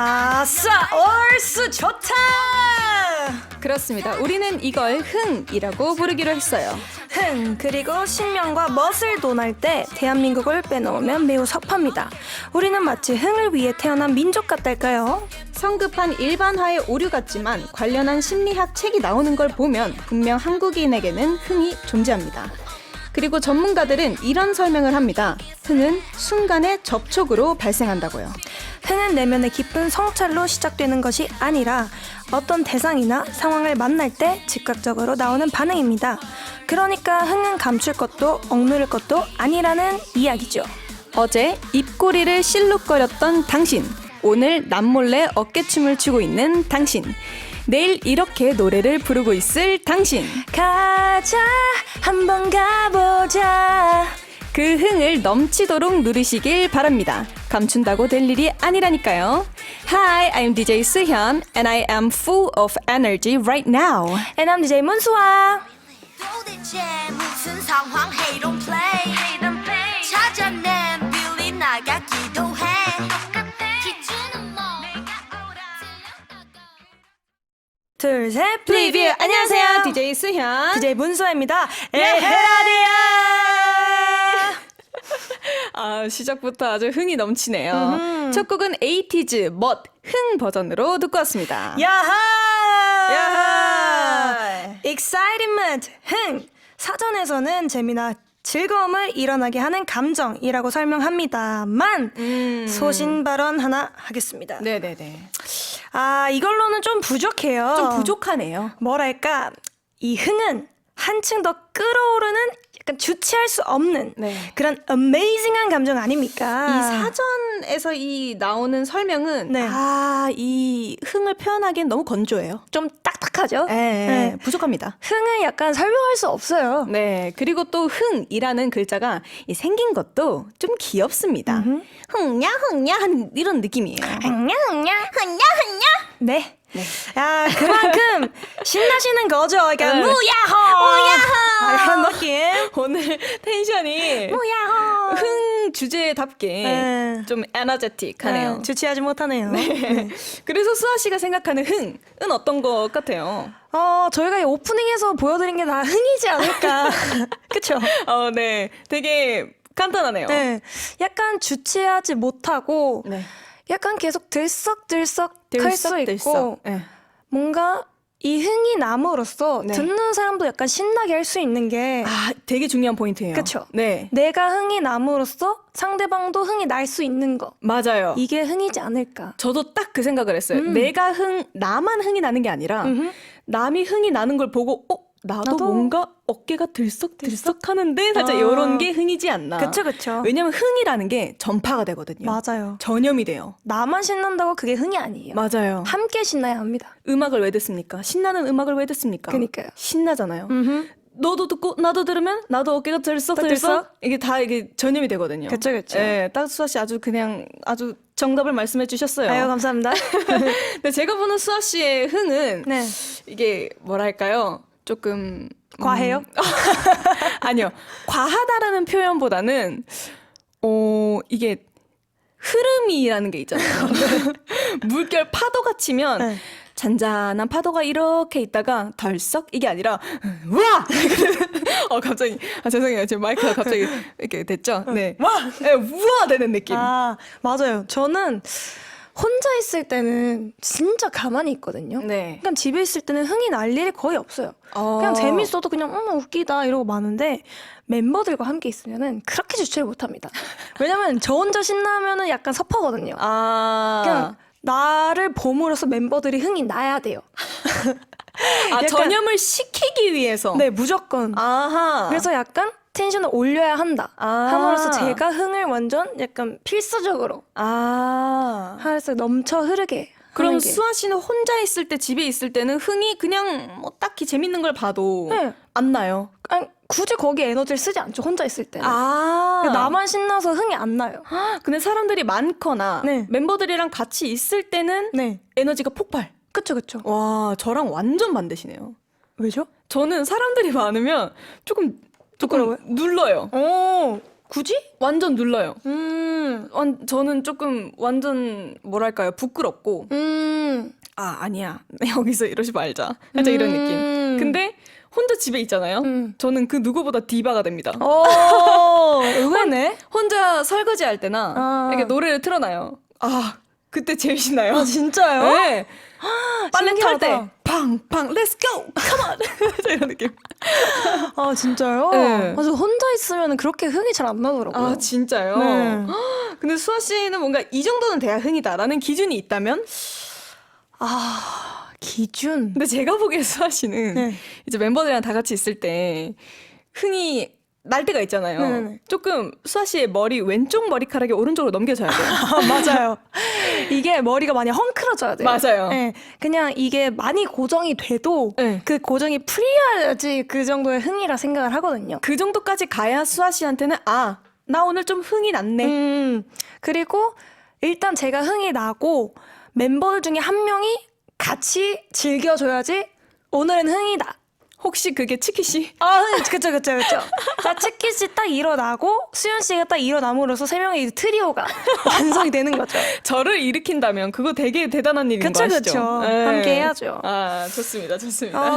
아싸, 얼쑤 좋다. 그렇습니다. 우리는 이걸 흥이라고 부르기로 했어요. 흥, 그리고 신명과 멋을 논할 때 대한민국을 빼놓으면 매우 섭합니다. 우리는 마치 흥을 위해 태어난 민족 같달까요? 성급한 일반화의 오류 같지만 관련한 심리학 책이 나오는 걸 보면 분명 한국인에게는 흥이 존재합니다. 그리고 전문가들은 이런 설명을 합니다. 흥은 순간의 접촉으로 발생한다고요. 흥은 내면의 깊은 성찰로 시작되는 것이 아니라 어떤 대상이나 상황을 만날 때 즉각적으로 나오는 반응입니다. 그러니까 흥은 감출 것도 억누를 것도 아니라는 이야기죠. 어제 입꼬리를 실룩거렸던 당신, 오늘 남몰래 어깨춤을 추고 있는 당신, 내일 이렇게 노래를 부르고 있을 당신. 가자, 한번 가보자. 그 흥을 넘치도록 누리시길 바랍니다. 감춘다고 될 일이 아니라니까요. Hi, I'm DJ 수현 and I am full of energy right now. And I'm DJ 문수아. 도대체 무슨 상황 Hey don't play 찾아낸 빌리 나가 기도해 기준은 뭐 둘, 셋, 프리뷰! 안녕하세요. DJ 수현. DJ 문수아입니다. 에헤라디아! 아, 시작부터 아주 흥이 넘치네요. 첫 곡은 에이티즈 멋, 흥 버전으로 듣고 왔습니다. 야하! 야하! Excitement, 흥! 사전에서는 재미나 즐거움을 일어나게 하는 감정이라고 설명합니다만 소신 발언 하나 하겠습니다. 네네네. 아, 이걸로는 좀 부족해요. 좀 부족하네요. 뭐랄까, 이 흥은 한층 더 끌어오르는 약간 주체할 수 없는 네. 그런 어메이징한 감정 아닙니까? 이 사전에서 이 나오는 설명은 네. 이 흥을 표현하기엔 너무 건조해요. 좀 딱딱하죠? 네. 부족합니다. 흥은 약간 설명할 수 없어요. 네, 그리고 또 흥이라는 글자가 이 생긴 것도 좀 귀엽습니다. 흥냐 흥냐 한 이런 느낌이에요. 흥냐 흥냐 흥냐 흥냐. 네. 야, 그만큼 신나시는 거죠. 그러니까 네. 무야호 이런 느낌. 오늘 텐션이 무야호. 흥 주제답게 네. 좀 에너제틱하네요. 주체하지 못하네요. 그래서 수아 씨가 생각하는 흥은 어떤 것 같아요? 저희가 이 오프닝에서 보여드린 게 다 흥이지 않을까. 그쵸? 네, 되게 간단하네요. 네. 약간 주체하지 못하고 네. 약간 계속 들썩들썩 할 수 있고 네. 뭔가 이 흥이 남으로써 네. 듣는 사람도 약간 신나게 할 수 있는 게 되게 중요한 포인트예요. 그쵸? 네, 내가 흥이 남으로써 상대방도 흥이 날 수 있는 거. 맞아요. 이게 흥이지 않을까. 저도 딱 그 생각을 했어요. 나만 흥이 나는 게 아니라 남이 흥이 나는 걸 보고 나도 뭔가 어깨가 들썩들썩 하는데 살짝 이런 게 흥이지 않나. 그쵸. 왜냐면 흥이라는 게 전파가 되거든요. 맞아요. 전염이 돼요. 나만 신난다고 그게 흥이 아니에요. 맞아요. 함께 신나야 합니다. 음악을 왜 듣습니까? 신나는 음악을 왜 듣습니까? 그니까요. 신나잖아요. 너도 듣고 나도 들으면 나도 어깨가 들썩들썩 이게 다 이게 전염이 되거든요. 그쵸. 네, 딱 수아 씨 아주 정답을 말씀해 주셨어요. 아유, 감사합니다. 근데 제가 보는 수아 씨의 흥은 네. 이게 뭐랄까요? 조금 과해요? 아니요. 과하다라는 표현보다는 이게 흐름이라는 게 있잖아요. 물결 파도가 치면 네. 잔잔한 파도가 이렇게 있다가 덜썩 이게 아니라 우와! 갑자기 죄송해요. 제 마이크가 갑자기 이렇게 됐죠? 네. 와! 네, 우와 되는 느낌. 맞아요. 저는 혼자 있을 때는 진짜 가만히 있거든요. 네. 그냥 집에 있을 때는 흥이 날 일이 거의 없어요. 그냥 재밌어도 그냥 웃기다 이러고 마는데 멤버들과 함께 있으면은 그렇게 주체를 못합니다. 왜냐면 저 혼자 신나면은 약간 섭하거든요. 그냥 나를 봄으로써 멤버들이 흥이 나야 돼요. 약간, 전염을 시키기 위해서. 네, 무조건. 아하. 그래서 약간 텐션을 올려야 한다. 함으로써 제가 흥을 완전 약간 필수적으로 해서 넘쳐 흐르게. 그럼 하는 게. 수아 씨는 혼자 있을 때 집에 있을 때는 흥이 그냥 뭐 딱히 재밌는 걸 봐도 네. 안 나요. 아니, 굳이 거기에 에너지를 쓰지 않죠. 혼자 있을 때는. 나만 신나서 흥이 안 나요. 근데 사람들이 많거나 네. 멤버들이랑 같이 있을 때는 네. 에너지가 폭발. 그쵸. 와, 저랑 완전 반대시네요. 왜죠? 저는 사람들이 많으면 조금 부끄러워요? 눌러요. 굳이? 완전 눌러요. 저는 조금 완전 뭐랄까요 부끄럽고 아니야 여기서 이러지 말자 살짝 이런 느낌. 근데 혼자 집에 있잖아요. 저는 그 누구보다 디바가 됩니다. 의외네. 혼자 설거지 할 때나 이렇게 노래를 틀어놔요. 그때 제일 신나요. 진짜요? 네. 빨래 탈 때 신기하다. 팡팡 렛츠 고 컴온 이런 느낌. 진짜요? 네. 저 혼자 있으면 그렇게 흥이 잘 안 나더라고요. 진짜요? 네. 근데 수아 씨는 뭔가 이 정도는 돼야 흥이다라는 기준이 있다면? 기준. 근데 제가 보기에 수아 씨는 네. 이제 멤버들이랑 다 같이 있을 때 흥이 날 때가 있잖아요. 네네. 조금 수아 씨의 머리 왼쪽 머리카락이 오른쪽으로 넘겨져야 돼요. 맞아요. 이게 머리가 많이 헝클어져야 돼요. 맞아요. 네, 그냥 이게 많이 고정이 돼도 네. 그 고정이 풀려야지 그 정도의 흥이라 생각을 하거든요. 그 정도까지 가야 수아 씨한테는 나 오늘 좀 흥이 났네. 그리고 일단 제가 흥이 나고 멤버들 중에 한 명이 같이 즐겨줘야지 오늘은 흥이다. 혹시 그게 치키 씨? 그쵸. 자, 치키 씨 딱 일어나고 수연 씨가 딱 일어남으로써 세 명의 이 트리오가 완성이 되는 거죠. 저를 일으킨다면 그거 되게 대단한 일인 거 아시죠? 그쵸. 네. 함께 해야죠. 좋습니다.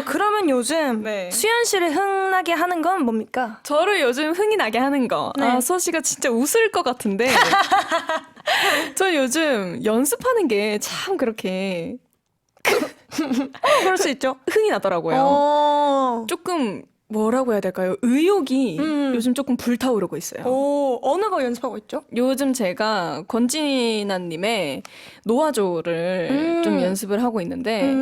그러면 요즘 네. 수연 씨를 흥나게 하는 건 뭡니까? 저를 요즘 흥이 나게 하는 거. 네. 수아 씨가 진짜 웃을 것 같은데. 저 요즘 연습하는 게 참 그렇게 그럴 수 있죠. 흥이 나더라고요. 조금 뭐라고 해야 될까요? 의욕이 요즘 조금 불타오르고 있어요. 어느 거 연습하고 있죠? 요즘 제가 권진아님의 노아조를 좀 연습을 하고 있는데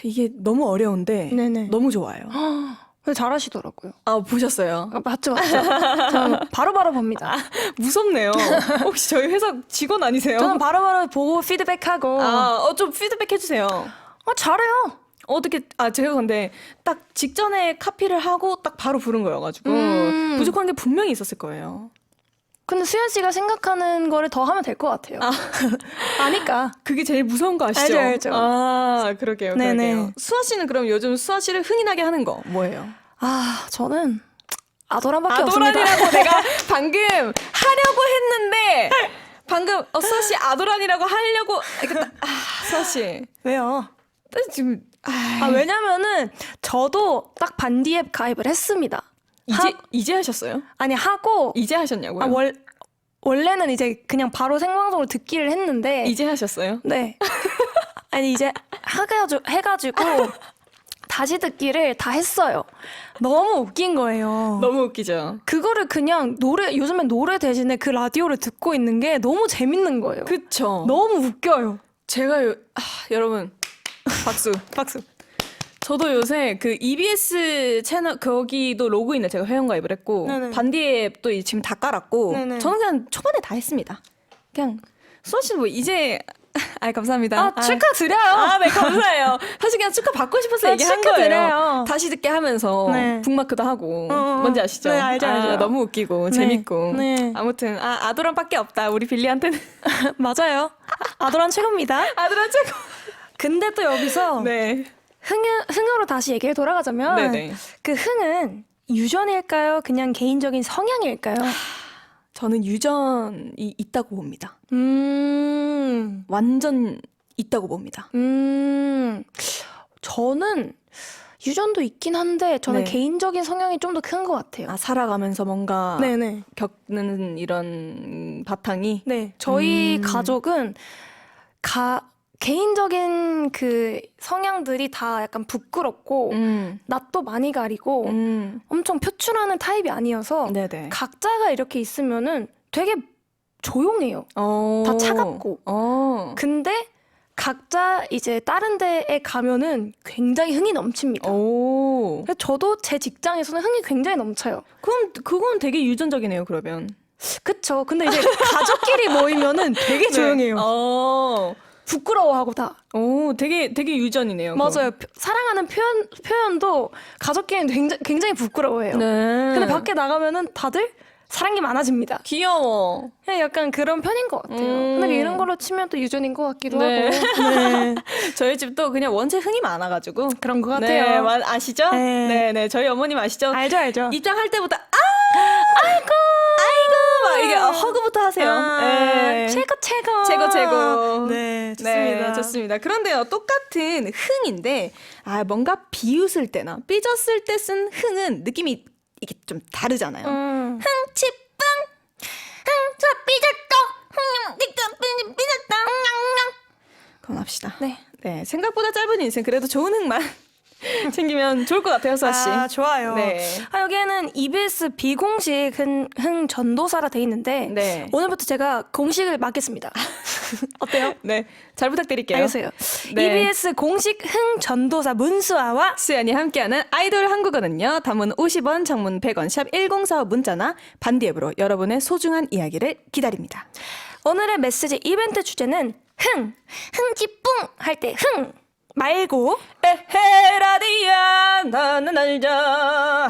이게 너무 어려운데 네네. 너무 좋아요. 근데 잘하시더라고요. 보셨어요? 맞죠. 저는 바로바로 봅니다. 무섭네요. 혹시 저희 회사 직원 아니세요? 저는 바로바로 보고 피드백하고. 좀 피드백 해주세요. 잘해요. 어떻게, 제가 근데 딱 직전에 카피를 하고 딱 바로 부른 거여가지고 부족한 게 분명히 있었을 거예요. 근데 수연 씨가 생각하는 거를 더 하면 될 것 같아요. 아니까. 그게 제일 무서운 거 아시죠? 알죠. 그러게요. 네네. 수아 씨는 그럼 요즘 수아 씨를 흥이 나게 하는 거 뭐예요? 저는 아도란밖에 없습니다. 아도란이라고 내가 방금 하려고 했는데 방금 수아 씨 아도란이라고 하려고 수아 씨 왜요? 지금 왜냐면은 저도 딱 반디앱 가입을 했습니다. 이제 하셨어요? 하고 이제 하셨냐고요? 원래는 이제 그냥 바로 생방송으로 듣기를 했는데 이제 하셨어요? 네. 이제 해가지고 다시 듣기를 다 했어요. 너무 웃긴 거예요. 너무 웃기죠. 그거를 그냥 요즘엔 노래 대신에 그 라디오를 듣고 있는 게 너무 재밌는 거예요. 그쵸. 너무 웃겨요. 제가 여러분 박수. 저도 요새 그 EBS 채널 거기도 로그인을 제가 회원가입을 했고 네네. 반디앱도 지금 다 깔았고 네네. 저는 그냥 초반에 다 했습니다. 그냥 수아 씨는 뭐 이제 감사합니다. 축하드려요. 네 감사해요. 사실 그냥 축하 받고 싶어서 얘기한 거예요. 축하드려요. 다시 듣게 하면서 네. 북마크도 하고 뭔지 아시죠? 네, 알죠. 너무 웃기고 네. 재밌고 네. 아무튼 아도란밖에 없다 우리 빌리한테는. 맞아요. 아도란 최고입니다. 아도란 최고. 근데 또 여기서 네. 흥으로 다시 얘기를 돌아가자면 네네. 그 흥은 유전일까요? 그냥 개인적인 성향일까요? 저는 유전이 있다고 봅니다. 음. 완전 있다고 봅니다. 저는 유전도 있긴 한데 저는 네. 개인적인 성향이 좀 더 큰 것 같아요. 살아가면서 뭔가 네네. 겪는 이런 바탕이 네. 저희 가족은 개인적인 그 성향들이 다 약간 부끄럽고 낯도 많이 가리고 엄청 표출하는 타입이 아니어서 네네. 각자가 이렇게 있으면은 되게 조용해요. 다 차갑고. 근데 각자 이제 다른 데에 가면은 굉장히 흥이 넘칩니다. 그래서 저도 제 직장에서는 흥이 굉장히 넘쳐요. 그럼 그건 되게 유전적이네요. 그러면. 그쵸. 근데 이제 가족끼리 모이면은 되게 조용해요. 부끄러워하고 다. 되게 유전이네요. 맞아요. 사랑하는 표현도 가족끼리는 굉장히 부끄러워해요. 네. 근데 밖에 나가면은 다들 사랑이 많아집니다. 귀여워. 그냥 약간 그런 편인 것 같아요. 근데 이런 걸로 치면 또 유전인 것 같기도 네. 하고. 네. 저희 집도 그냥 원체 흥이 많아가지고. 그런 것 같아요. 네, 아시죠? 네. 네. 저희 어머님 아시죠? 알죠. 입장할 때부터 아이고 막 이게 허그부터 하세요. 네. 최고. 최고. 네, 좋습니다. 네, 좋습니다. 그런데요, 똑같은 흥인데, 뭔가 비웃을 때나 삐졌을 때 쓴 흥은 느낌이 이게 좀 다르잖아요. 흥치뿡 흥저 삐졌다 삐졌다 그만합시다. 네. 네, 생각보다 짧은 인생 그래도 좋은 흥만 챙기면 좋을 것 같아요, 수아 씨. 좋아요. 네. 여기에는 EBS 비공식 흥 전도사라 돼 있는데 네. 오늘부터 제가 공식을 맡겠습니다. 어때요? 네, 잘 부탁드릴게요. 알겠어요. 네. EBS 공식 흥 전도사 문수아와 수연이 함께하는 아이돌 한국어는요. 단문 50원, 장문 100원, 샵 1045 문자나 반디 앱으로 여러분의 소중한 이야기를 기다립니다. 오늘의 메시지 이벤트 주제는 흥지뿡 할 때 흥 말고 에헤라디야 나는 알자.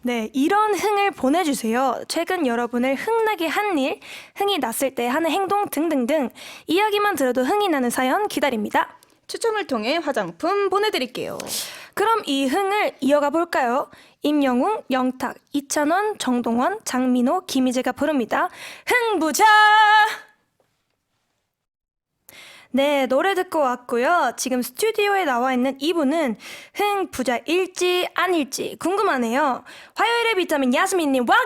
네, 이런 흥을 보내주세요. 최근 여러분을 흥나게 한 일, 흥이 났을 때 하는 행동 등등등 이야기만 들어도 흥이 나는 사연 기다립니다. 추첨을 통해 화장품 보내드릴게요. 그럼 이 흥을 이어가 볼까요? 임영웅, 영탁, 이찬원, 정동원, 장민호, 김희재가 부릅니다. 흥부자! 네, 노래 듣고 왔고요. 지금 스튜디오에 나와 있는 이분은 흥부자일지 아닐지 궁금하네요. 화요일의 비타민 야스민님 와감!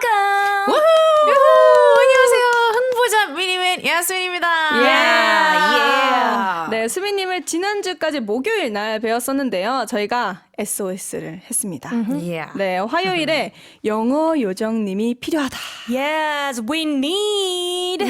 안녕하세요. 흥부자 미니맨 야스민입니다. 네, 수민님을 지난주까지 목요일 날 배웠었는데요. 저희가 SOS를 했습니다. 네, 화요일에 영어 요정님이 필요하다. Yes, we need.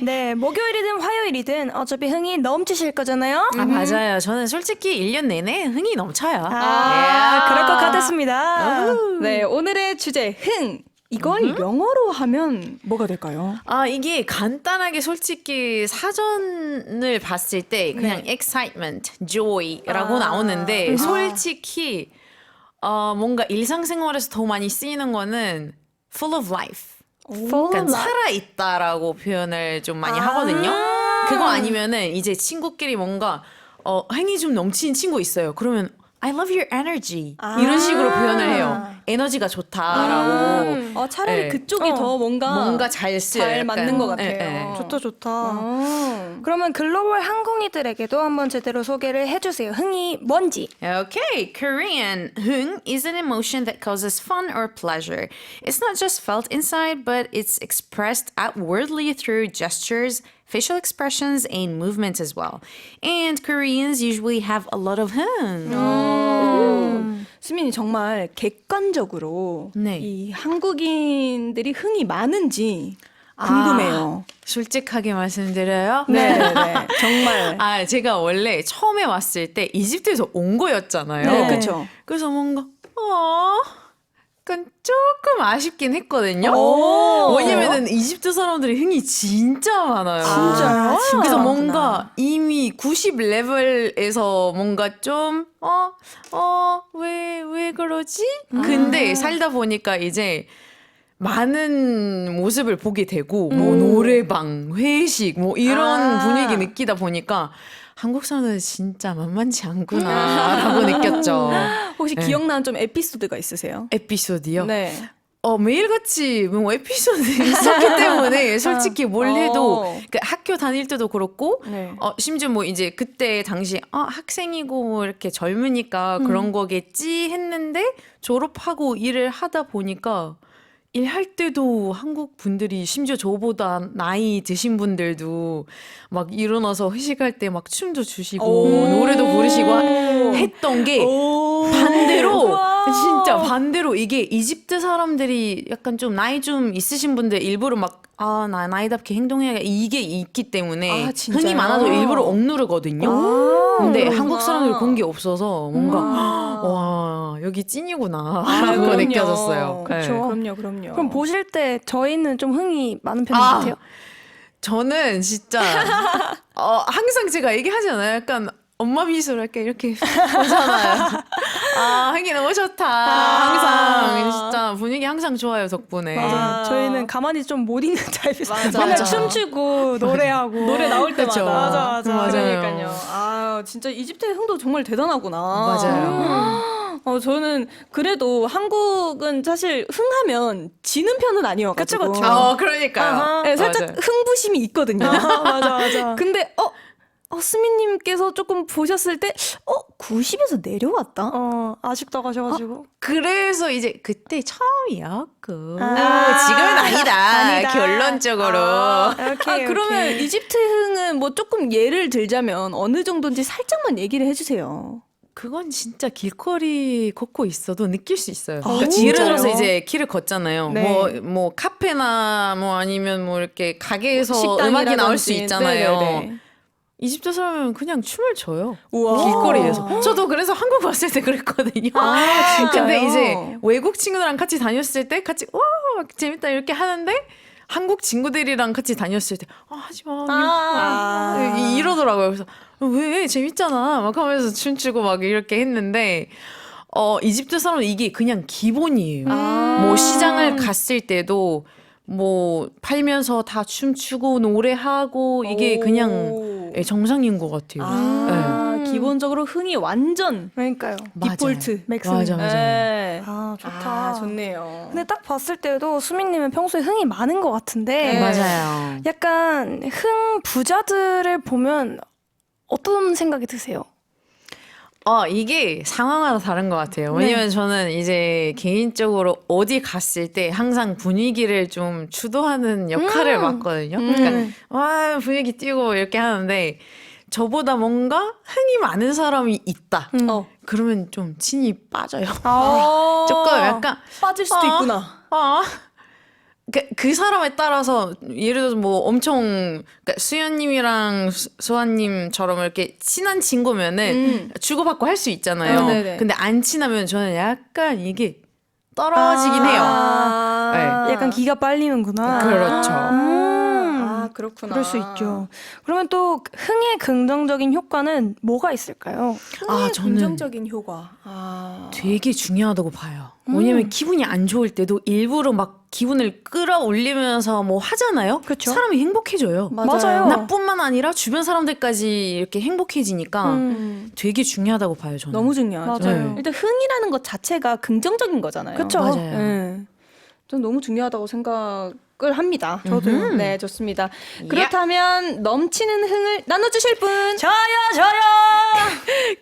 네, 목요일이든 화요일이든 어차피 흥이 넘치실 거잖아요. 아, 맞아요. 저는 솔직히 1년 내내 흥이 넘쳐요. 그럴 것 같았습니다. 네, 오늘의 주제 흥. 이걸 영어로 하면 뭐가 될까요? 아, 이게 간단하게 솔직히 사전을 봤을 때 그냥 excitement, joy라고 나오는데 솔직히 뭔가 일상생활에서 더 많이 쓰이는 거는 full of life. 그러니까 살아있다라고 표현을 좀 많이 하거든요. 그거 아니면은 이제 친구끼리 뭔가 흥이 좀 넘치는 친구 있어요. 그러면 I love your energy 이런 식으로 표현을 해요. 에너지가 좋다라고. 차라리 네. 그쪽이 더 뭔가 잘 쓰여요. 잘 맞는 약간. 것 같아요. 네, 네. 좋다. 그러면 글로벌 항공이들에게도 한번 제대로 소개를 해주세요. 흥이 뭔지. Okay, Korean. 흥 is an emotion that causes fun or pleasure. It's not just felt inside, but it's expressed outwardly through gestures, facial expressions, and movements as well. And Koreans usually have a lot of 흥. 수민이 정말 객관적으로 네. 이 한국인들이 흥이 많은지 궁금해요. 솔직하게 말씀드려요. 네, 정말. 아, 제가 원래 처음에 왔을 때 이집트에서 온 거였잖아요. 네, 그쵸. 그래서 뭔가 약간 조금 아쉽긴 했거든요. 왜냐면은 이집트 사람들이 흥이 진짜 많아요. 진짜요? 그래서 뭔가 이미 90 레벨에서 뭔가 좀 왜 그러지? 근데 살다 보니까 이제 많은 모습을 보게 되고 뭐 노래방, 회식 뭐 이런 분위기 느끼다 보니까 한국 사람들 진짜 만만치 않구나라고 느꼈죠. 혹시 기억나는 좀 에피소드가 있으세요? 에피소드요? 네. 매일같이 뭐 에피소드 있었기 때문에 솔직히 뭘 해도 그 학교 다닐 때도 그렇고 네. 심지어 뭐 이제 그때 당시 학생이고 뭐 이렇게 젊으니까 그런 거겠지 했는데 졸업하고 일을 하다 보니까 일할 때도 한국 분들이 심지어 저보다 나이 드신 분들도 막 일어나서 회식할 때 막 춤도 추시고 노래도 부르시고 했던 게 반대로 진짜 반대로 이게 이집트 사람들이 약간 좀 나이 좀 있으신 분들 일부러 막 나 나이답게 행동해야 이게 있기 때문에 진짜요? 흥이 많아도 일부러 억누르거든요. 근데 한국 사람들 그런 게 없어서 뭔가 와 여기 찐이구나 라고 그럼요. 느껴졌어요. 그쵸. 그럼요. 그럼 보실 때 저희는 좀 흥이 많은 편인 것 같아요. 저는 진짜 항상 제가 얘기하잖아요. 약간 엄마 미소를 이렇게 보잖아요. 하기 너무 좋다. 항상 진짜 분위기 항상 좋아요 덕분에. 맞아. 저희는 가만히 좀 못 있는 타입이어서 맞아. 맨날 맞아. 춤추고 노래하고 노래 나올 때마다. 그쵸. 맞아. 맞아요. 그러니까요. 진짜 이집트의 흥도 정말 대단하구나. 맞아요. 저는 그래도 한국은 사실 흥하면 지는 편은 아니어가지고. 그쵸, 그쵸. 그러니까요. 네, 살짝 맞아요. 흥부심이 있거든요. 맞아. 근데 스미님께서 조금 보셨을 때 90에서 내려왔다? 아직도 가셔가지고. 그래서 이제 그때 처음이었고 아, 지금은 아니다. 아니다. 결론적으로. 오케이, 그러면 오케이. 이집트 흥은 뭐 조금 예를 들자면 어느 정도인지 살짝만 얘기를 해주세요. 그건 진짜 길거리 걷고 있어도 느낄 수 있어요. 아, 그러니까 진짜요? 예를 들어서 이제 길을 걷잖아요. 네. 뭐 카페나 뭐 아니면 뭐 이렇게 가게에서 식당이라든지. 음악이 나올 수 있잖아요. 네네네. 이집트 사람은 그냥 춤을 춰요. 우와. 길거리에서. 저도 그래서 한국 왔을 때 그랬거든요. 진짜요? 근데 이제 외국 친구들랑 같이 다녔을 때 같이 와 재밌다 이렇게 하는데 한국 친구들이랑 같이 다녔을 때 하지 마. 이러더라고요. 그래서 왜 재밌잖아. 막 하면서 춤추고 막 이렇게 했는데 이집트 사람은 이게 그냥 기본이에요. 뭐 시장을 갔을 때도 뭐 팔면서 다 춤추고 노래하고 이게 그냥 정상인 것 같아요. 기본적으로 흥이 완전 그러니까요. 디폴트. 맞아. 네. 좋다. 좋네요. 근데 딱 봤을 때도 수민님은 평소에 흥이 많은 것 같은데 네. 맞아요. 약간 흥 부자들을 보면 어떤 생각이 드세요? 이게 상황마다 다른 것 같아요. 왜냐면 저는 이제 개인적으로 어디 갔을 때 항상 분위기를 좀 주도하는 역할을 맡거든요. 그러니까 와 분위기 띄고 이렇게 하는데 저보다 뭔가 흥이 많은 사람이 있다. 그러면 좀 진이 빠져요. 조금 약간 빠질 수도 있구나. 그 사람에 따라서 예를 들어서 뭐 엄청 그러니까 수연님이랑 소아님처럼 이렇게 친한 친구면은 주고받고 할 수 있잖아요. 네네. 근데 안 친하면 저는 약간 이게 떨어지긴 해요. 네. 약간 기가 빨리는구나. 그렇죠. 그렇구나. 그럴 수 있죠. 그러면 또 흥의 긍정적인 효과는 뭐가 있을까요? 저는 긍정적인 효과. 되게 중요하다고 봐요. 왜냐면 기분이 안 좋을 때도 일부러 막 기분을 끌어올리면서 뭐 하잖아요. 그쵸. 사람이 행복해져요. 맞아요. 나뿐만 아니라 주변 사람들까지 이렇게 행복해지니까 되게 중요하다고 봐요. 저는. 너무 중요하죠. 맞아요. 일단 흥이라는 것 자체가 긍정적인 거잖아요. 그쵸. 맞아요. 네. 전 너무 중요하다고 생각을 합니다. 저도요. 네, 좋습니다. 그렇다면 넘치는 흥을 나눠주실 분. 저요.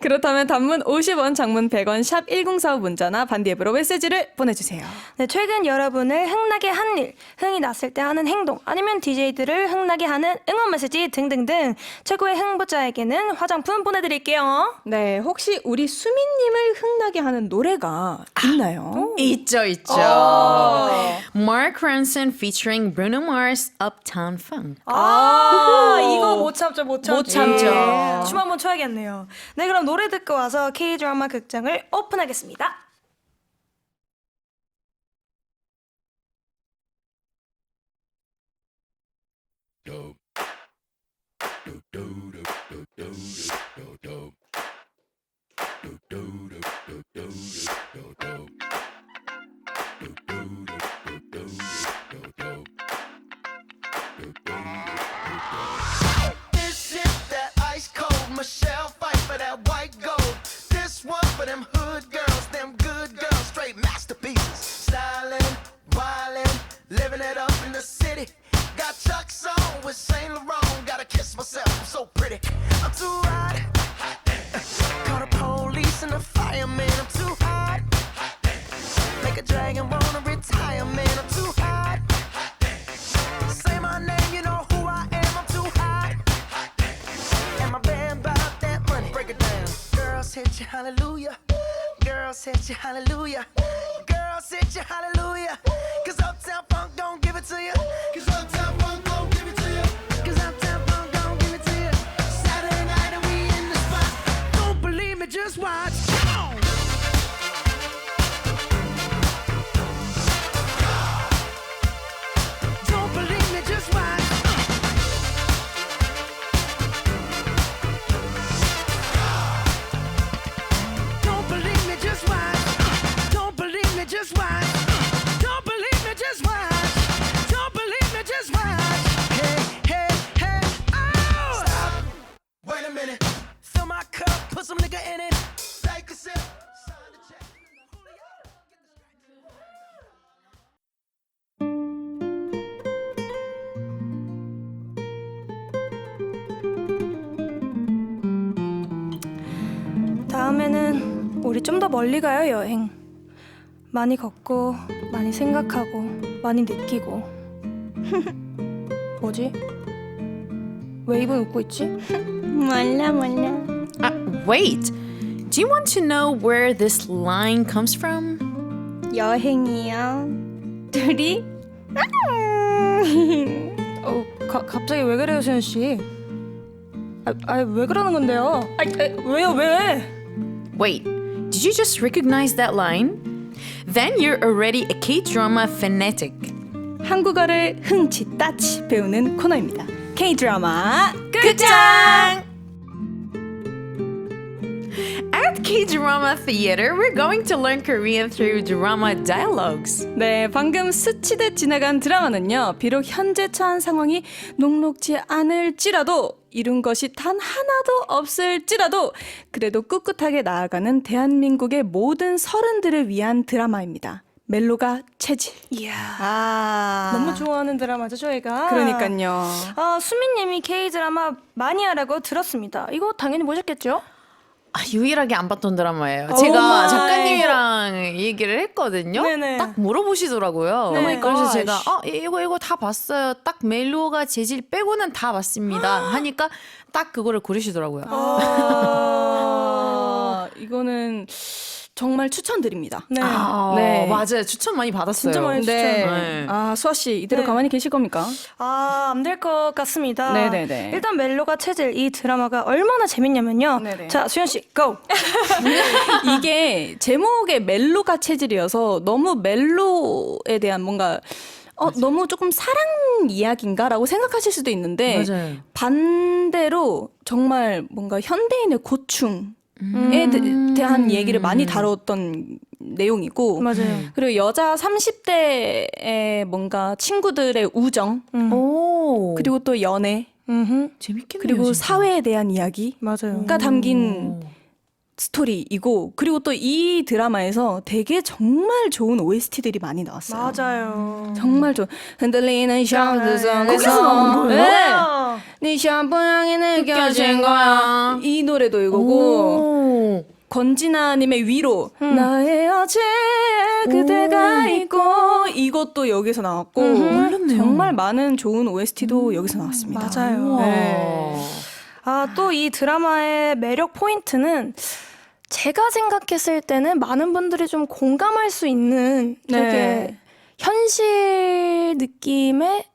그렇다면 단문 50원, 장문 100원, 샵 1045 문자나 반디앱으로 메시지를 보내주세요. 네, 최근 여러분을 흥나게 한 일, 흥이 났을 때 하는 행동, 아니면 DJ들을 흥나게 하는 응원 메시지 등등등 최고의 흥부자에게는 화장품 보내드릴게요. 네, 혹시 우리 수민님을 흥나게 하는 노래가 있나요? 있죠. Mark Ronson featuring Bruno Mars, Uptown Funk. 이거 못 참죠. 못 참죠. 춤 한번 춰야겠네요. 네, 그럼 노래 듣고 와서 K-드라마 극장을 오픈하겠습니다. This is that ice cold Michelle fight for that white gold. This one for them hood girls, them good girls, straight masterpieces. Stylin', wildin', living it up in the city. Got Chuck's on with Saint Laurent. Gotta kiss myself, I'm so pretty. I'm too hot. Call the police and the fireman. I'm too hot. Make a dragon wanna retire, man. I'm too hot. Say my name, you know who I am. I'm too hot. And my band bought that money. Break it down. Girls hit you, hallelujah. Girls hit you, hallelujah. Girls hit you, hallelujah. Cause Uptown Funk don't give it to you. Cause Uptown Funk don't give it to you. Cause Uptown Funk don't give it to you. Saturday night and we in the spot. Don't believe me, just watch. Come on. Don't believe me, just watch. Don't believe me, just watch. Don't believe me, just watch. Don't believe me, just watch. Don't believe me, 다음에는 우리 좀 더 멀리 가요, 여행. 많이 걷고, 많이 생각하고, 많이 느끼고. 뭐지? 왜 입은 웃고 있지? 몰라. Wait. Do you want to know where this line comes from? 여행이요. 둘이 갑자기 왜 그래요, 수현 씨? 왜 그러는 건데요? 왜요, 왜? Wait, did you just recognize that line? Then you're already a K-drama fanatic. 한국어를 흥치 따치 배우는 코너입니다. K-드라마 끝장! At K-drama theater, we're going to learn Korean through drama dialogues. 네, 방금 스치듯 지나간 드라마는요. 비록 현재 처한 상황이 녹록지 않을지라도 이룬 것이 단 하나도 없을지라도 그래도 꿋꿋하게 나아가는 대한민국의 모든 서른들을 위한 드라마입니다. 멜로가 체질. 이야. 너무 너무 좋아하는 드라마죠, 저희가. 그러니까요. 수민님이 K-드라마 많이 하라고 들었습니다. 이거 당연히 보셨겠죠? 유일하게 안 봤던 드라마예요. 오 제가 마이. 작가님이랑 얘기를 했거든요. 네네. 딱 물어보시더라고요. 네. 그래서 gosh. 제가 이거 다 봤어요. 딱 멜로가 재질 빼고는 다 봤습니다. 하니까 딱 그거를 고르시더라고요. 이거는 정말 추천드립니다. 네. 네. 맞아요. 추천 많이 받았어요. 진짜 많이 네. 네. 수아 씨 이대로 네. 가만히 계실 겁니까? 안 될 것 같습니다. 네네네. 일단 멜로가 체질 이 드라마가 얼마나 재밌냐면요. 네네. 자, 수현 씨, 고! 이게 제목에 멜로가 체질이어서 너무 멜로에 대한 뭔가 너무 조금 사랑 이야기인가라고 생각하실 수도 있는데 맞아요. 반대로 정말 뭔가 현대인의 고충에 대한 얘기를 많이 다뤘던 내용이고 맞아요. 그리고 여자 30대의 뭔가 친구들의 우정 오. 그리고 또 연애 재밌겠네요. 그리고 진짜. 사회에 대한 이야기가 맞아요. 담긴 스토리이고 그리고 또 이 드라마에서 되게 정말 좋은 OST들이 많이 나왔어요. 맞아요. 정말 좋은 흔들리는 샴푸 속에서 거기서 나온 거예요? 네. 와. 네 샴푸 향이 느껴진 거야. 이 노래도 이거고 오. 권진아님의 위로 나의 어제 그대가 있고 이것도 여기서 나왔고 몰랐네요. 정말 많은 좋은 OST도 여기서 나왔습니다. 맞아요. 네. 또 이 드라마의 매력 포인트는 제가 생각했을 때는 많은 분들이 좀 공감할 수 있는 되게 네. 현실 느낌의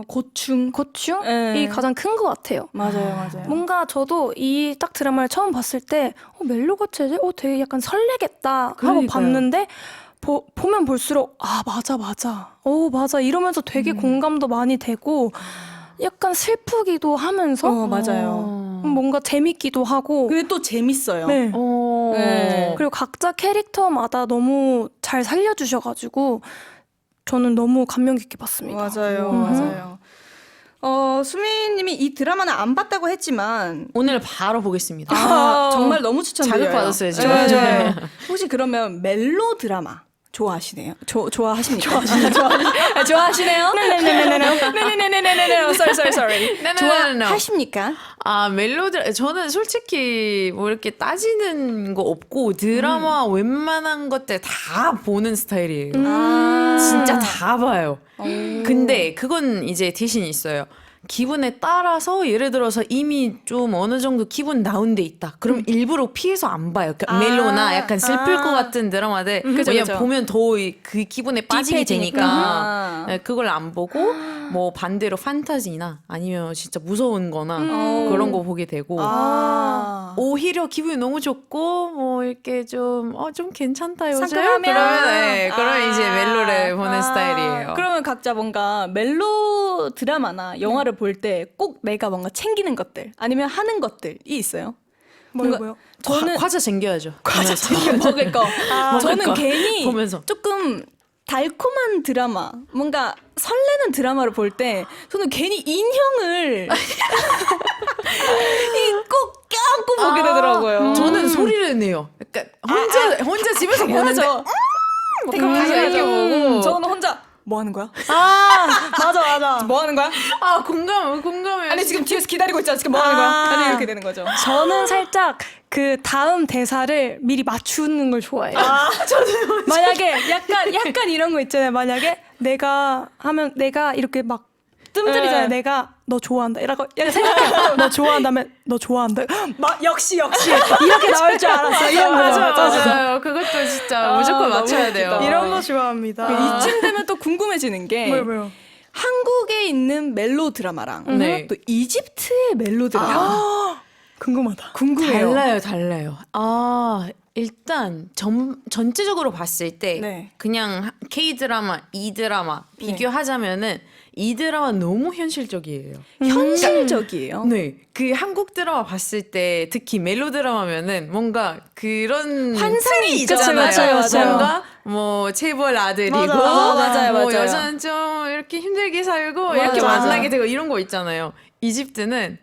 고충 고충이 네. 가장 큰 것 같아요. 맞아요. 뭔가 저도 이 딱 드라마를 처음 봤을 때 멜로가 체질? 되게 약간 설레겠다 하고 그러니까요. 봤는데 보면 볼수록 맞아 맞아 이러면서 되게 공감도 많이 되고 약간 슬프기도 하면서 맞아요. 뭔가 재밌기도 하고 그게 또 재밌어요. 네. 네. 그리고 각자 캐릭터마다 너무 잘 살려주셔가지고 저는 너무 감명 깊게 봤습니다. 맞아요. 수민님이 이 드라마는 안 봤다고 했지만 오늘 바로 보겠습니다. 정말 너무 추천드려요. 자극받았어요, 지금. 네. 혹시 그러면 멜로 드라마 좋아하시네요? 좋아하십니까? 좋아하시네요? 네네네네네. Sorry. 좋아하십니까? 멜로드 저는 솔직히 뭐 이렇게 따지는 거 없고 드라마 웬만한 것들 다 보는 스타일이에요. 진짜 다 봐요. 근데 그건 이제 대신 있어요. 기분에 따라서 예를 들어서 이미 좀 어느 정도 기분 다운돼 있다. 그럼 일부러 피해서 안 봐요. 그러니까 멜로나 약간 슬플 것 같은 드라마들 왜냐면 그죠. 보면 더 그 기분에 빠지게 되니까 네, 그걸 안 보고 뭐 반대로 판타지나 아니면 진짜 무서운 거나 그런 거 보게 되고 오히려 기분이 너무 좋고 뭐 이렇게 좀 괜찮다 요즘 상큼하면? 그러면 이제 멜로를 보는 스타일이에요. 그러면 각자 뭔가 멜로 드라마나 영화를 볼 때 꼭 내가 뭔가 챙기는 것들 아니면 하는 것들이 있어요? 뭐요? 저는 과자 챙겨야죠. 과자 챙겨 먹을 거. 저는 거. 괜히 보면서. 조금 달콤한 드라마, 뭔가 설레는 드라마를 볼 때 저는 괜히 인형을 꼭 껴안고 보게 되더라고요. 저는 소리를 내요. 그러니까 혼자 집에서 보는데 맞아. 이렇게 보고 저는 혼자 뭐 하는 거야? 아 맞아 맞아. 뭐 하는 거야? 아 공감해요. 아니 지금 뒤에서 기다리고 있잖아. 지금 뭐 하는 거야? 아니 이렇게 되는 거죠. 저는 살짝 그 다음 대사를 미리 맞추는 걸 좋아해요. 저도 만약에 약간 이런 거 있잖아요. 만약에 내가 하면 내가 이렇게 막 뜸들이잖아요. 내가 너 좋아한다. 이라고 생각해요. 너 좋아한다면 너 좋아한다. 역시 이렇게 나올 줄 알았어. 이런 거죠. 맞아요. 그것도 진짜 무조건 맞춰야 돼요. 이런 거 좋아합니다. 이쯤 되면 또 궁금해지는 게 뭐요? 한국에 있는 멜로 드라마랑 네. 또 이집트의 멜로 드라마 궁금하다. 궁금해요. 달라요. 아, 일단 전체적으로 봤을 때 네. 그냥 K-드라마, E-드라마 비교하자면은 이 드라마 너무 현실적이에요. 현실적이에요. 네. 그 한국 드라마 봤을 때 특히 멜로 드라마면은 뭔가 그런 환상이 틀이 있잖아요. 있잖아요. 맞아요. 뭔가 뭐 체벌 아들이고 맞아요. 뭐 맞아요. 여자는 좀 이렇게 힘들게 살고 이렇게 맞아요. 만나게 되고 이런 거 있잖아요. 이집트는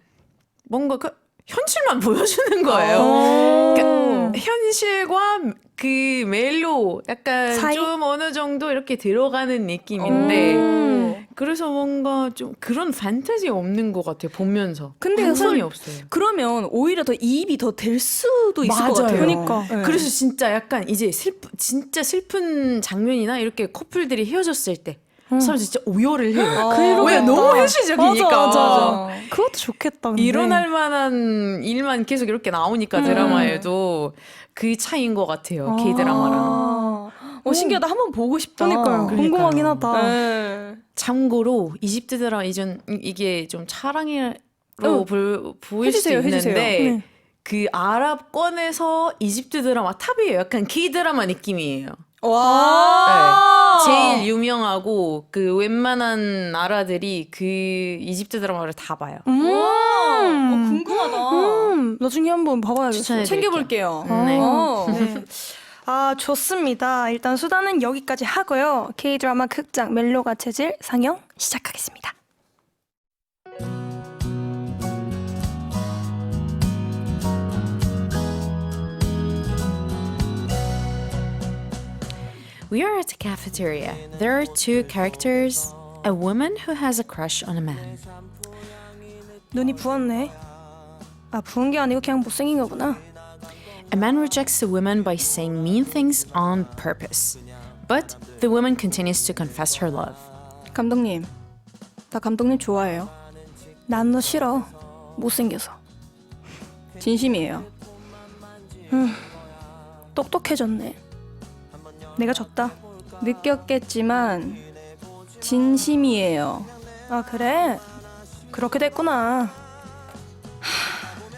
뭔가 그 현실만 보여주는 거예요. 그러니까 현실과 그 멜로 약간 사이? 좀 어느 정도 이렇게 들어가는 느낌인데 그래서 뭔가 좀 그런 판타지 없는 것 같아요. 보면서 근데 환상이 그건- 없어요. 그러면 오히려 더 이입이 더 될 수도 있을 것 같아요. 그러니까. 네. 그래서 진짜 약간 이제 진짜 슬픈 장면이나 이렇게 커플들이 헤어졌을 때 사람 진짜 오열을 해요. 왜 너무 현실적이니까. 맞아. 그것도 좋겠다. 근데. 일어날 만한 일만 계속 이렇게 나오니까 드라마에도 그 차이인 것 같아요. K 드라마랑. 신기하다. 한번 보고 싶다. 그러니까요. 궁금하긴 하다. 네. 참고로 이집트 드라마 이게 좀 차랑이로 보일 해주세요, 수 있는데 해주세요. 네. 그 아랍권에서 이집트 드라마 탑이에요. 약간 K 드라마 느낌이에요. 와. 네. 제일 유명하고 그 웬만한 나라들이 그 이집트 드라마를 다 봐요. 궁금하다. 나중에 한번 봐봐야겠어요. 추천해 챙겨볼게요. 네. 네. 아, 좋습니다. 일단 수다는 여기까지 하고요. K-드라마 극장 멜로가 체질 상영 시작하겠습니다. We are at a cafeteria. There are two characters. A woman who has a crush on a man. 눈이 부었네. 아, 부은 게 아니고 그냥 못생긴 거구나. A man rejects the woman by saying mean things on purpose. But the woman continues to confess her love. 감독님, 나 감독님 좋아해요. 난 너 싫어. 못생겨서. 진심이에요. 똑똑해졌네. 내가 졌다. 느꼈겠지만 진심이에요. 아, 그래? 그렇게 됐구나.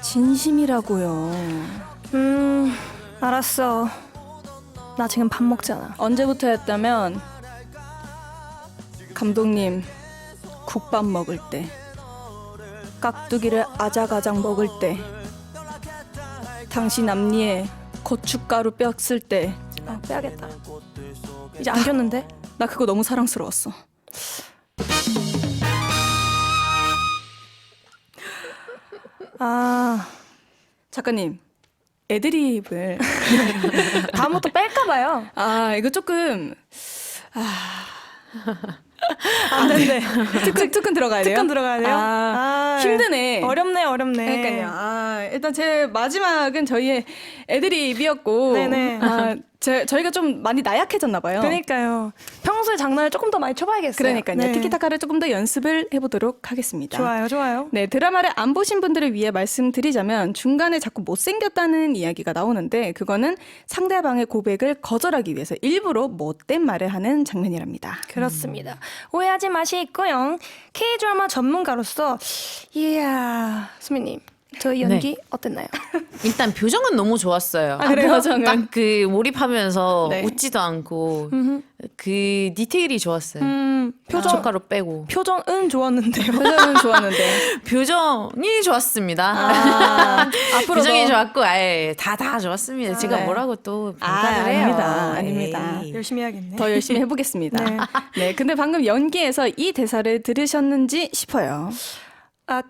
진심이라고요. 알았어. 나 지금 밥 먹잖아. 언제부터였다면 감독님 국밥 먹을 때, 깍두기를 아작아작 먹을 때, 당신 앞니에 고춧가루 뼈쓸 때, 아, 빼야겠다. 이제 안 꼈는데? 나 그거 너무 사랑스러웠어. 아, 작가님, 애드립을 다음부터 뺄까봐요. 이거 조금 안 된대. 특근 들어가야 돼요? 특근 들어가야 돼요? 아, 힘드네. 어렵네. 그러니까요. 일단 제 마지막은 저희의 애드립이었고, 네네. 저희가 좀 많이 나약해졌나 봐요. 그러니까요. 평소에 장난을 조금 더 많이 쳐봐야겠어요. 그러니까요. 네. 티키타카를 조금 더 연습을 해보도록 하겠습니다. 좋아요. 네, 드라마를 안 보신 분들을 위해 말씀드리자면 중간에 자꾸 못생겼다는 이야기가 나오는데 그거는 상대방의 고백을 거절하기 위해서 일부러 못된 말을 하는 장면이랍니다. 그렇습니다. 오해하지 마시고요. K-드라마 전문가로서 이야, 수미님. 저희 연기 어땠나요? 일단 표정은 너무 좋았어요. 그래요? 표정은? 딱 그 몰입하면서 네. 웃지도 않고 그 디테일이 좋았어요. 고춧가루 빼고 표정은 좋았는데요. 표정은 좋았는데 표정이 좋았습니다. 앞으로도 표정이 좋았고 아예 다 좋았습니다. 제가 네. 뭐라고 또 평가를 해요. 아닙니다. 에이. 열심히 해야겠네. 더 열심히 해보겠습니다. 네. 네, 근데 방금 연기에서 이 대사를 들으셨는지 싶어요. 아,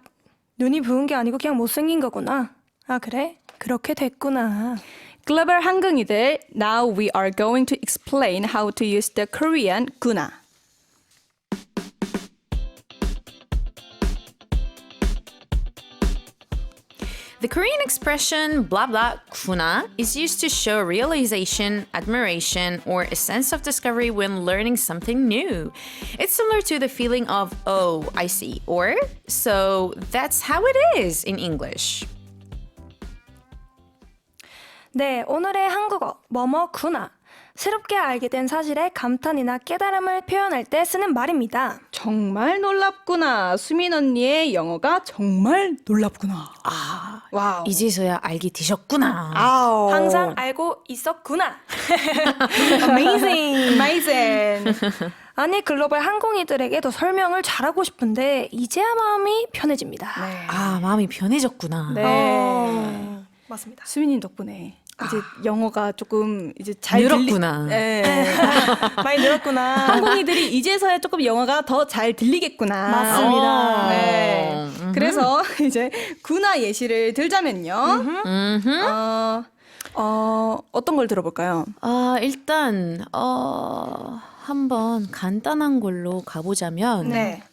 눈이 부은 게 아니고 그냥 못생긴 거구나. 아, 그래? 그렇게 됐구나. 글로벌 한국이들, now we are going to explain how to use the Korean 구나. The Korean expression blah blah kuna is used to show realization, admiration, or a sense of discovery when learning something new. It's similar to the feeling of, oh, I see, or so that's how it is in English. 네, 오늘의 한국어 뭐뭐구나. 새롭게 알게 된 사실에 감탄이나 깨달음을 표현할 때 쓰는 말입니다. 정말 놀랍구나. 수민 언니의 영어가 정말 놀랍구나. 와우. 이제서야 알게 되셨구나. 아우. 항상 알고 있었구나. Amazing. Amazing. 아니 글로벌 항공이들에게도 설명을 잘하고 싶은데 이제야 마음이 편해집니다. 아, 마음이 편해졌구나. 네. 맞습니다. 수민님 덕분에 이제 영어가 조금 이제 잘 늘었구나. 네. 많이 늘었구나. 항공이들이 이제서야 조금 영어가 더 잘 들리겠구나. 맞습니다. 네. 그래서 이제 구나 예시를 들자면요. 어떤 걸 들어볼까요? 일단 한번 간단한 걸로 가보자면 네.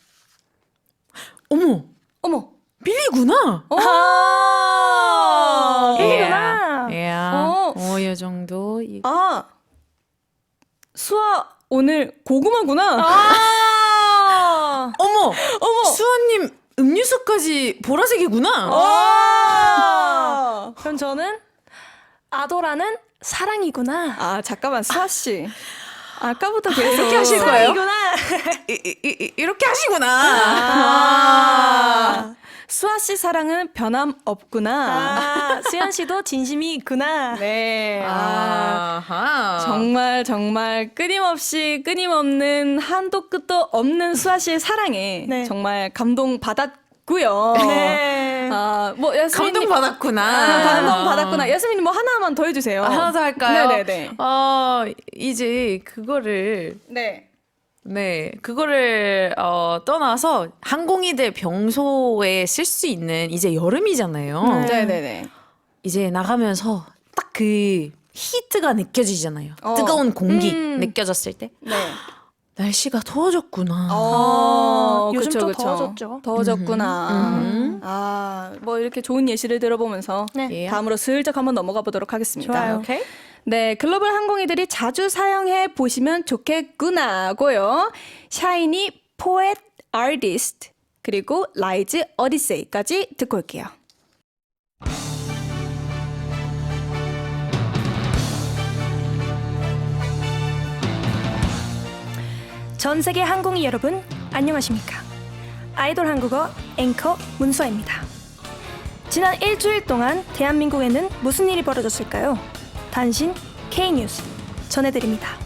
어머, 어머. 빌리구나. 빌리구나. 이 정도. 수아 오늘 고구마구나. 어머, 수아님 음료수까지 보라색이구나. 그럼 저는 아도라는 사랑이구나. 잠깐만 수아 씨. 아까부터 계속 이렇게 하실 거예요? 사랑이구나. 이렇게 하시구나. 수아 씨 사랑은 변함없구나. 수연 씨도 진심이 있구나. 네. 아하. 정말 끊임없는 한도 끝도 없는 수아 씨의 사랑에 네. 정말 감동받았고요. 네. 뭐 여스민님 감동받았구나. 감동받았구나. 여스민님 뭐 하나만 더 해주세요. 하나 더 할까요? 네네네. 이제 그거를 네. 떠나서 항공이들 평소에 쓸 수 있는 이제 여름이잖아요. 네네네. 이제 나가면서 딱 그 히트가 느껴지잖아요. 어. 뜨거운 공기 느껴졌을 때 네. 날씨가 더워졌구나. 요즘 그쵸, 좀 그쵸. 더워졌죠. 더워졌구나. 뭐 이렇게 좋은 예시를 들어보면서 네. 다음으로 슬쩍 한번 넘어가 보도록 하겠습니다. 좋아요. 오케이. 네, 글로벌 항공이들이 자주 사용해 보시면 좋겠구나고요. 샤이니 포엣 아티스트 그리고 라이즈 어디세이까지 듣고 올게요. 전 세계 항공이 여러분 안녕하십니까? 아이돌 한국어 앵커 문서입니다. 지난 일주일 동안 대한민국에는 무슨 일이 벌어졌을까요? 단신 K뉴스 전해드립니다.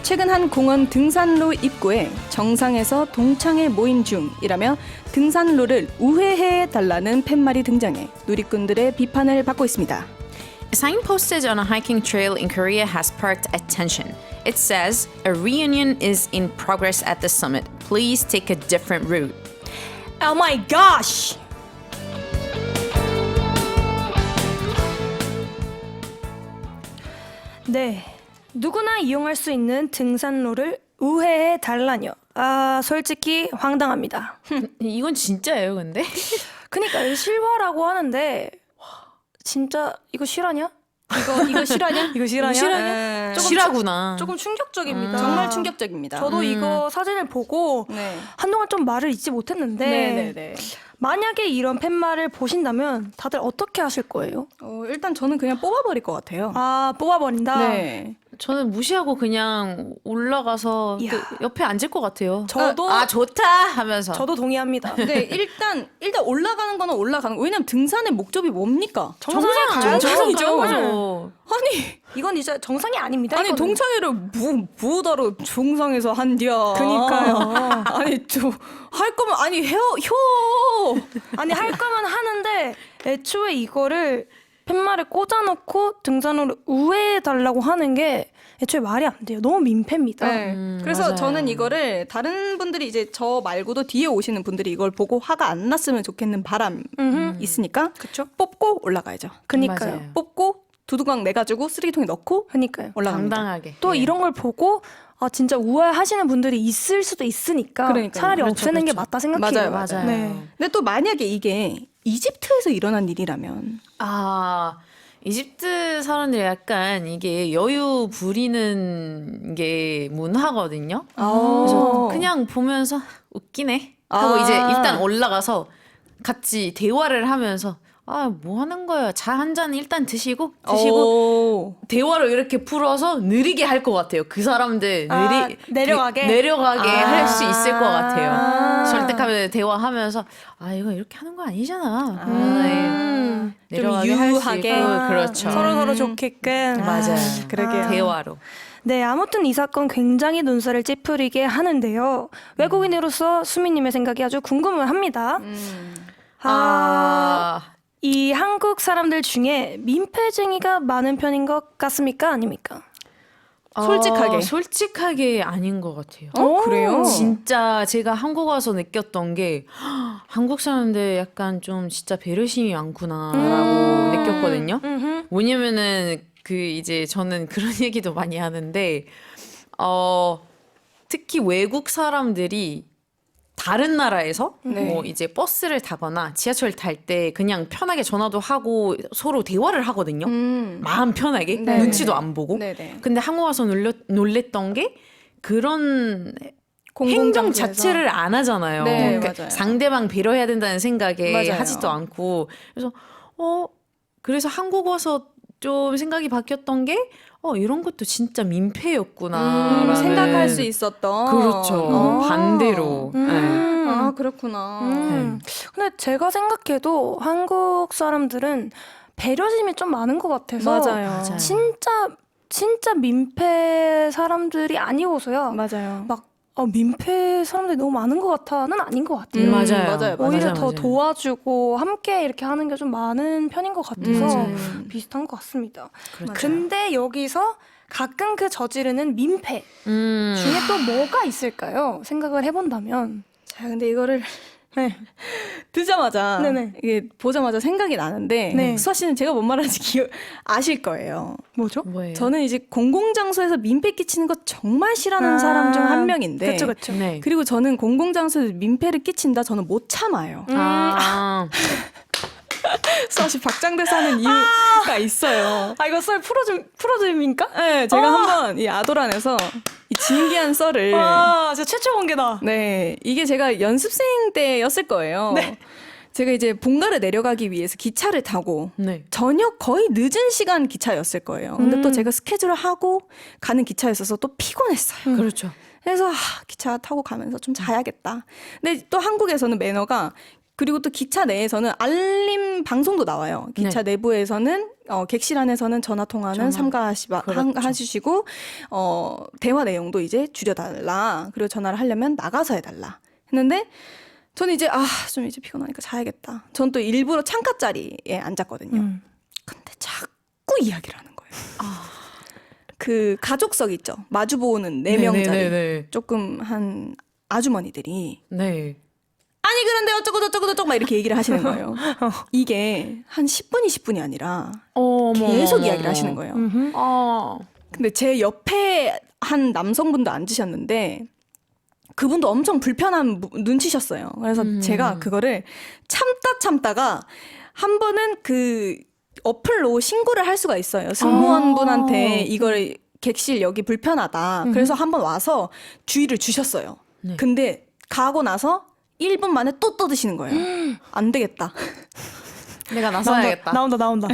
최근 한 공원 등산로 입구에 정상에서 동창회 모임 중이라며 등산로를 우회해 달라는 팻말이 등장해 누리꾼들의 비판을 받고 있습니다. A sign posted on a hiking trail in Korea has sparked attention. It says, a reunion is in progress at the summit. Please take a different route. Oh my gosh! 네, 누구나 이용할 수 있는 등산로를 우회해 달라뇨. 솔직히 황당합니다. 이건 진짜예요, 근데? 그니까 실화라고 하는데 진짜 이거 실화냐? 이거 실화냐? 이거 실화냐? 실화구나. 조금 충격적입니다. 정말 충격적입니다. 저도 이거 사진을 보고 네. 한동안 좀 말을 잇지 못했는데 네네네. 만약에 이런 팻말을 보신다면 다들 어떻게 하실 거예요? 일단 저는 그냥 뽑아버릴 것 같아요. 뽑아버린다? 네. 저는 무시하고 그냥 올라가서 이야. 그 옆에 앉을 것 같아요. 저도 좋다 하면서. 저도 동의합니다. 네, 일단 올라가는 거는 올라가는 거. 왜냐면 등산의 목적이 뭡니까? 정상에 가야죠. 정상이죠. 가야죠. 아니 이건 이제 정상이 아닙니다. 아니 이거는. 동창회를 뭐다로 정상에서 한디야. 그니까요. 아니 할 거면 아니 효 아니 할 거면 하는데 애초에 이거를 팻말을 꽂아놓고 등산로를 우회해 달라고 하는 게 애초에 말이 안 돼요. 너무 민폐입니다. 네. 그래서 맞아요. 저는 이거를 다른 분들이 이제 저 말고도 뒤에 오시는 분들이 이걸 보고 화가 안 났으면 좋겠는 바람 있으니까 그쵸? 뽑고 올라가야죠. 그니까요. 맞아요. 뽑고 두두광 내가지고 쓰레기통에 넣고 그니까요. 올라갑니다. 당당하게. 또 예. 이런 걸 보고 진짜 우아하시는 분들이 있을 수도 있으니까 그러니까요. 차라리 그렇죠, 없애는 게 그렇죠. 맞다 생각해요. 맞아요. 네. 근데 또 만약에 이게 이집트에서 일어난 일이라면 아, 이집트 사람들이 약간 이게 여유 부리는 게 문화거든요. 그래서 그냥 보면서 웃기네 하고 이제 일단 올라가서 같이 대화를 하면서 뭐 하는 거야? 차 한 잔 일단 드시고 대화로 이렇게 풀어서 느리게 할 것 같아요. 그 사람들 내려가게 할 수 있을 것 같아요. 설득하면 대화하면서 이거 이렇게 하는 거 아니잖아. 내려가게 좀 할수 유하게. 있고 그렇죠. 서로 좋게끔. 맞아요. 그러게요. 대화로. 네, 아무튼 이 사건 굉장히 눈살을 찌푸리게 하는데요. 외국인으로서 수미님의 생각이 아주 궁금을 합니다. 이 한국 사람들 중에 민폐쟁이가 많은 편인 것 같습니까? 아닙니까? 솔직하게 아닌 것 같아요. 그래요? 진짜 제가 한국 와서 느꼈던 게 한국 사람들 약간 좀 진짜 배려심이 많구나라고 느꼈거든요. 뭐냐면은 이제 저는 그런 얘기도 많이 하는데 특히 외국 사람들이 다른 나라에서 뭐 이제 버스를 타거나 지하철 탈 때 그냥 편하게 전화도 하고 서로 대화를 하거든요. 마음 편하게 눈치도 안 보고. 네네. 근데 한국 와서 놀랬던 게 그런 행동 공공장소에서. 자체를 안 하잖아요. 네, 그러니까 맞아요. 상대방 배려해야 된다는 생각에 맞아요. 하지도 않고 그래서 한국 와서 좀 생각이 바뀌었던 게 이런 것도 진짜 민폐였구나. 생각할 수 있었던. 그렇죠. 반대로. 네. 그렇구나. 근데 제가 생각해도 한국 사람들은 배려심이 좀 많은 것 같아서 맞아요. 진짜 민폐 사람들이 아니고서야 맞아요. 막 민폐 사람들이 너무 많은 것 같아는 아닌 것 같아요. 맞아요. 오히려 맞아요, 더 맞아요. 도와주고 함께 이렇게 하는 게 좀 많은 편인 것 같아서 비슷한 것 같습니다. 그렇죠. 근데 여기서 가끔 그 저지르는 민폐 중에 또 뭐가 있을까요? 생각을 해본다면. 자, 근데 이거를 듣자마자 네네. 이게 보자마자 생각이 나는데 네. 수아 씨는 제가 뭔 말하는지 아실 거예요. 뭐죠? 뭐예요? 저는 이제 공공장소에서 민폐 끼치는 거 정말 싫어하는 사람 중 한 명인데 그쵸. 네. 그리고 저는 공공장소에서 민폐를 끼친다 저는 못 참아요. 수아 씨 박장대소 하는 이유가 있어요. 이거 썰 풀어줍니까? 네, 제가 한번 이 아도란에서 이 진기한 썰을 진짜 최초 공개다. 네, 이게 제가 연습생 때였을 거예요. 네. 제가 이제 본가를 내려가기 위해서 기차를 타고 네. 저녁 거의 늦은 시간 기차였을 거예요. 근데 또 제가 스케줄을 하고 가는 기차였어서 또 피곤했어요. 그렇죠. 그래서 기차 타고 가면서 좀 자야겠다. 근데 또 한국에서는 매너가 그리고 또 기차 내에서는 알림 방송도 나와요. 기차 내부에서는 객실 안에서는 전화 통화는 삼가하시고 대화 내용도 이제 줄여달라. 그리고 전화를 하려면 나가서 해달라. 했는데 저는 이제 좀 이제 피곤하니까 자야겠다. 전 또 일부러 창가 자리에 앉았거든요. 근데 자꾸 이야기를 하는 거예요. 그 가족석 있죠. 마주보는 4명 자리. 네네네네. 조금 한 아주머니들이 네. 아니 그런데 어쩌고 저쩌고 저쩌고 막 이렇게 얘기를 하시는 거예요. 이게 한 10분, 20분이 아니라 계속 이야기를 하시는 거예요. 근데 제 옆에 한 남성분도 앉으셨는데 그분도 엄청 불편한 눈치셨어요. 그래서 제가 그거를 참다가 한 번은 그 어플로 신고를 할 수가 있어요. 승무원분한테 이걸 객실 여기 불편하다. 그래서 한번 와서 주의를 주셨어요. 네. 근데 가고 나서 1분 만에 또 떠드시는 거예요. 안 되겠다. 내가 나서야겠다. 나온다.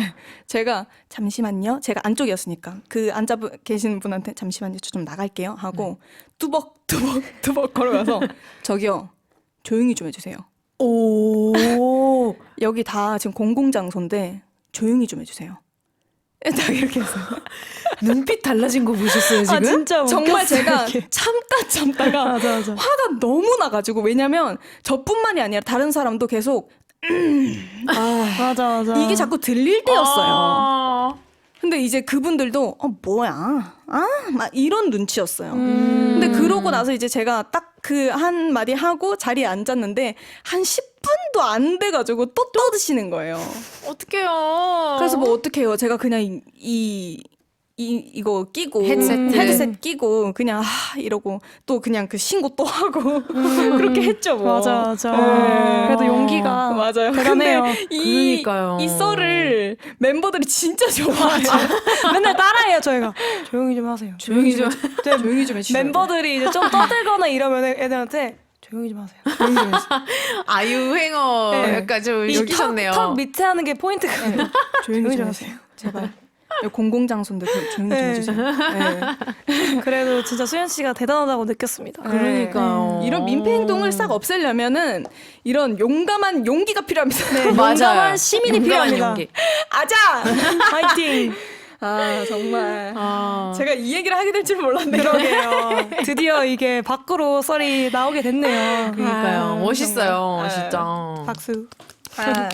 제가 잠시만요. 제가 안쪽이었으니까 그 앉아 계시는 분한테 잠시만요. 저 좀 나갈게요. 하고 뚜벅 걸어가서 저기요. 조용히 좀 해주세요. 오. 여기 다 지금 공공장소인데 조용히 좀 해주세요. 딱 이렇게 했어요. 눈빛 달라진 거 보셨어요, 지금? 진짜 정말 제가 이렇게. 참다가 맞아. 화가 너무 나가지고 왜냐면 저뿐만이 아니라 다른 사람도 계속 맞아. 이게 자꾸 들릴 때였어요. 근데 이제 그분들도 뭐야 막 이런 눈치였어요. 근데 그러고 나서 이제 제가 딱 그 한 마디 하고 자리에 앉았는데 한 10분도 안 돼가지고 또 떠드시는 거예요. 어떡해요. 그래서 뭐 어떡해요. 제가 그냥 이 이거 끼고 헤드셋. 끼고 그냥 이러고 또 그냥 그 신고 또 하고 그렇게 했죠. 뭐. 맞아. 네. 그래도 용기가 맞아요. 대단해요. 근데 그러니까요. 이 썰을 멤버들이 진짜 좋아해요. 맨날 따라해요 저희가. 조용히 좀 하세요. 조용히 좀. 조용히 좀 해주세요. 멤버들이 이제 좀 떠들거나 이러면 애들한테 조용히 좀 하세요. 조용히 좀 해주세요. 아유행어 네. 약간 좀 이 시키셨네요. 턱 밑에 하는 게 포인트거든요. 조용히 좀 하세요. 제발. 공공장소인데 조용히 좀 네. 해주세요. 네. 그래도 진짜 수현 씨가 대단하다고 느꼈습니다. 그러니까요. 이런 민폐 행동을 싹 없애려면은 이런 용감한 용기가 필요합니다. 네, 맞아요. 용감한 시민이 용감한 필요합니다. 용기. 아자! 파이팅! 아 정말 아. 제가 이 얘기를 하게 될 줄 몰랐네요. 그러게요. 드디어 이게 밖으로 썰이 나오게 됐네요. 그러니까요. 멋있어요, 정말. 진짜. 박수. 아,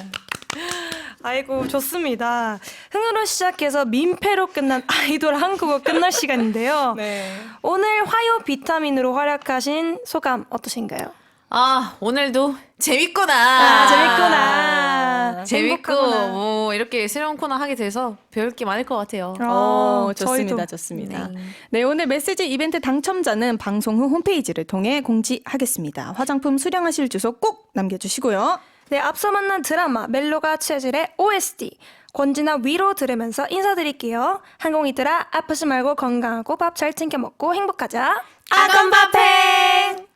아이고 좋습니다. 흥으로 시작해서 민폐로 끝난 아이돌 한국어 끝날 시간인데요. 네. 오늘 화요 비타민으로 활약하신 소감 어떠신가요? 아, 오늘도 재밌구나. 재밌구나. 재밌고 행복하구나. 뭐 이렇게 새로운 코너 하게 돼서 배울 게 많을 것 같아요. 좋습니다. 저희도. 좋습니다. 네, 오늘 메시지 이벤트 당첨자는 방송 후 홈페이지를 통해 공지하겠습니다. 화장품 수령하실 주소 꼭 남겨주시고요. 네, 앞서 만난 드라마 멜로가 체질의 OST 권지나 위로 들으면서 인사드릴게요. 항공이들아 아프지 말고 건강하고 밥 잘 챙겨 먹고 행복하자. 아건바팽